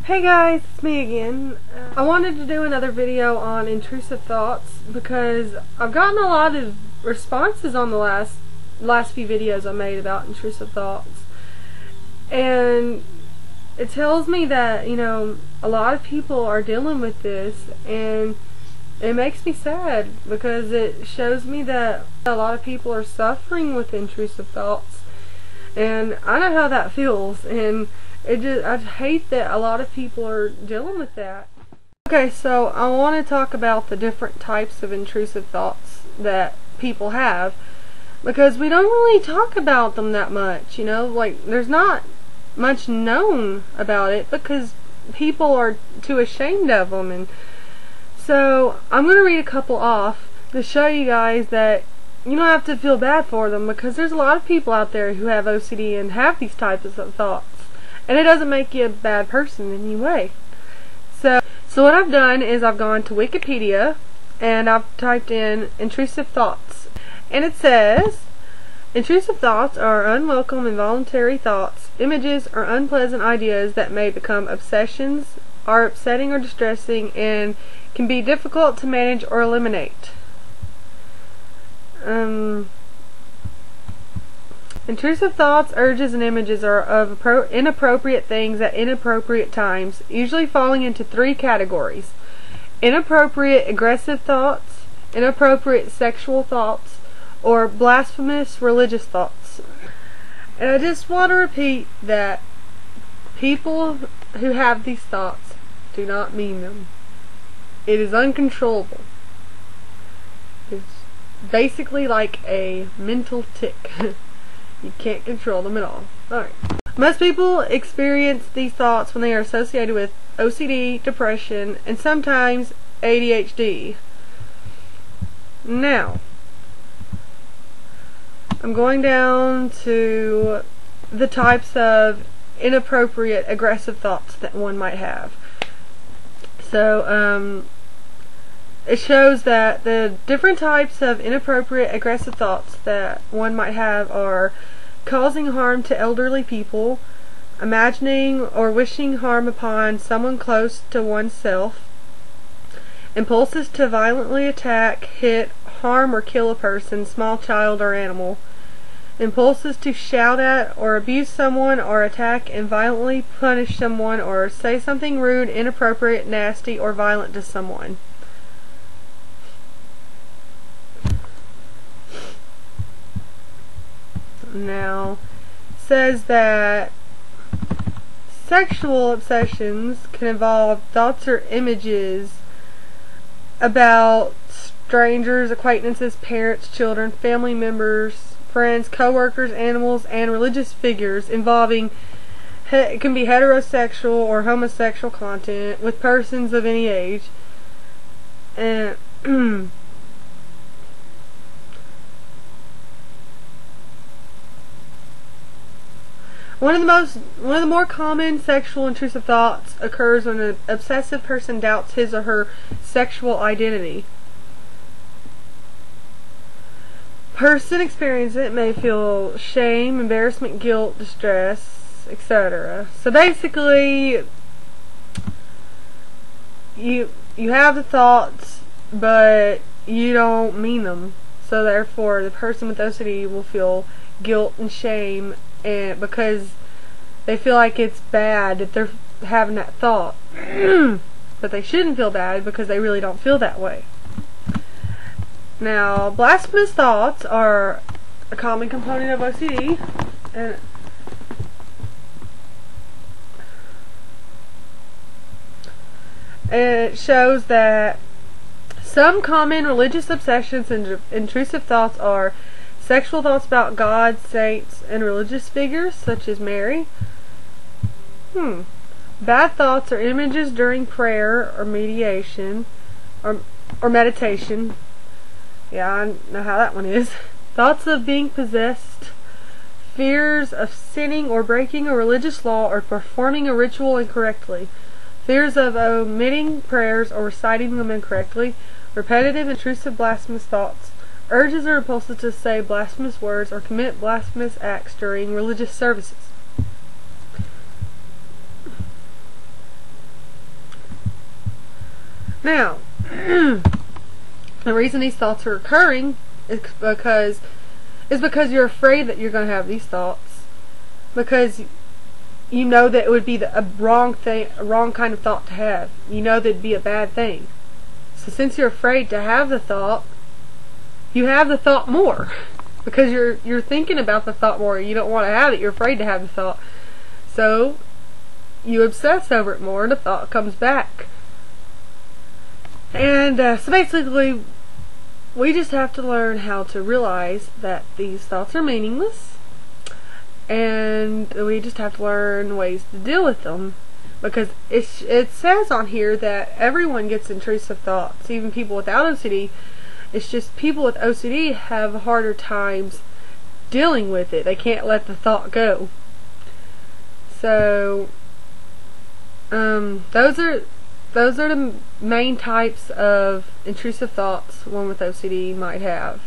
Hey guys, it's me again. I wanted to do another video on intrusive thoughts because I've gotten a lot of responses on the last few videos I made about intrusive thoughts, and it tells me that, you know, a lot of people are dealing with this, and it makes me sad because it shows me that a lot of people are suffering with intrusive thoughts, and I know how that feels, and I hate that a lot of people are dealing with that. Okay, so I want to talk about the different types of intrusive thoughts that people have, because we don't really talk about them that much, you know, like there's not much known about it because people are too ashamed of them. And so I'm going to read a couple off to show you guys that you don't have to feel bad for them, because there's a lot of people out there who have OCD and have these types of thoughts. And it doesn't make you a bad person in any way. So what I've done is I've gone to Wikipedia and I've typed in intrusive thoughts. And it says, intrusive thoughts are unwelcome involuntary thoughts, images, or unpleasant ideas that may become obsessions, are upsetting or distressing, and can be difficult to manage or eliminate. Intrusive thoughts, urges, and images are of inappropriate things at inappropriate times, usually falling into three categories: inappropriate aggressive thoughts, inappropriate sexual thoughts, or blasphemous religious thoughts. And I just want to repeat that people who have these thoughts do not mean them. It is uncontrollable. It's basically like a mental tick. You can't control them at all. Alright. Most people experience these thoughts when they are associated with OCD, depression, and sometimes ADHD. Now, I'm going down to the types of inappropriate aggressive thoughts that one might have. So, it shows that the different types of inappropriate aggressive thoughts that one might have are causing harm to elderly people, imagining or wishing harm upon someone close to oneself, impulses to violently attack, hit, harm, or kill a person, small child, or animal, impulses to shout at or abuse someone, or attack and violently punish someone, or say something rude, inappropriate, nasty, or violent to someone. Now, it says that sexual obsessions can involve thoughts or images about strangers, acquaintances, parents, children, family members, friends, co-workers, animals, and religious figures involving, it can be heterosexual or homosexual content with persons of any age. And one of the more common sexual intrusive thoughts occurs when an obsessive person doubts his or her sexual identity. Person experiencing it may feel shame, embarrassment, guilt, distress, etc. So basically, you have the thoughts, but you don't mean them. So therefore, the person with OCD will feel guilt and shame, and because they feel like it's bad that they're having that thought. But they shouldn't feel bad because they really don't feel that way. Now, blasphemous thoughts are a common component of OCD, and it shows that some common religious obsessions and intrusive thoughts are sexual thoughts about God, saints, and religious figures such as Mary. Bad thoughts or images during prayer or meditation or meditation. Yeah, I know how that one is. Thoughts of being possessed, fears of sinning or breaking a religious law or performing a ritual incorrectly, fears of omitting prayers or reciting them incorrectly, repetitive intrusive blasphemous thoughts, urges or impulses to say blasphemous words or commit blasphemous acts during religious services. Now, the reason these thoughts are occurring is because you're afraid that you're going to have these thoughts, because you know that it would be a wrong kind of thought to have. You know that it'd be a bad thing. So since you're afraid to have the thought, you have the thought more, because you're thinking about the thought more. You don't want to have it. You're afraid to have the thought, so you obsess over it more, and the thought comes back. And so basically, we just have to learn how to realize that these thoughts are meaningless, and we just have to learn ways to deal with them, because it says on here that everyone gets intrusive thoughts, even people without OCD. It's just people with OCD have harder times dealing with it. They can't let the thought go. So those are the main types of intrusive thoughts one with OCD might have.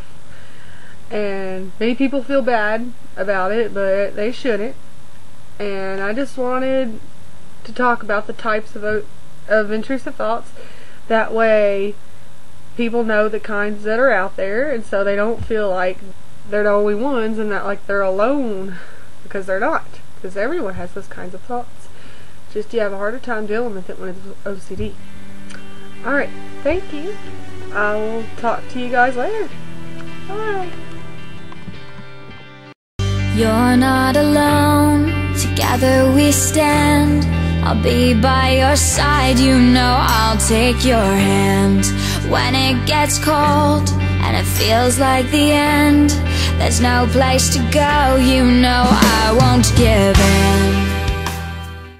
And many people feel bad about it, but they shouldn't. And I just wanted to talk about the types of intrusive thoughts. That way people know the kinds that are out there, and so they don't feel like they're the only ones and not like they're alone, because they're not. Because everyone has those kinds of thoughts. Just you have a harder time dealing with it when it's OCD. Alright, thank you. I will talk to you guys later. Bye. You're not alone, together we stand. I'll be by your side, you know I'll take your hand. When it gets cold and it feels like the end, there's no place to go, you know I won't give in.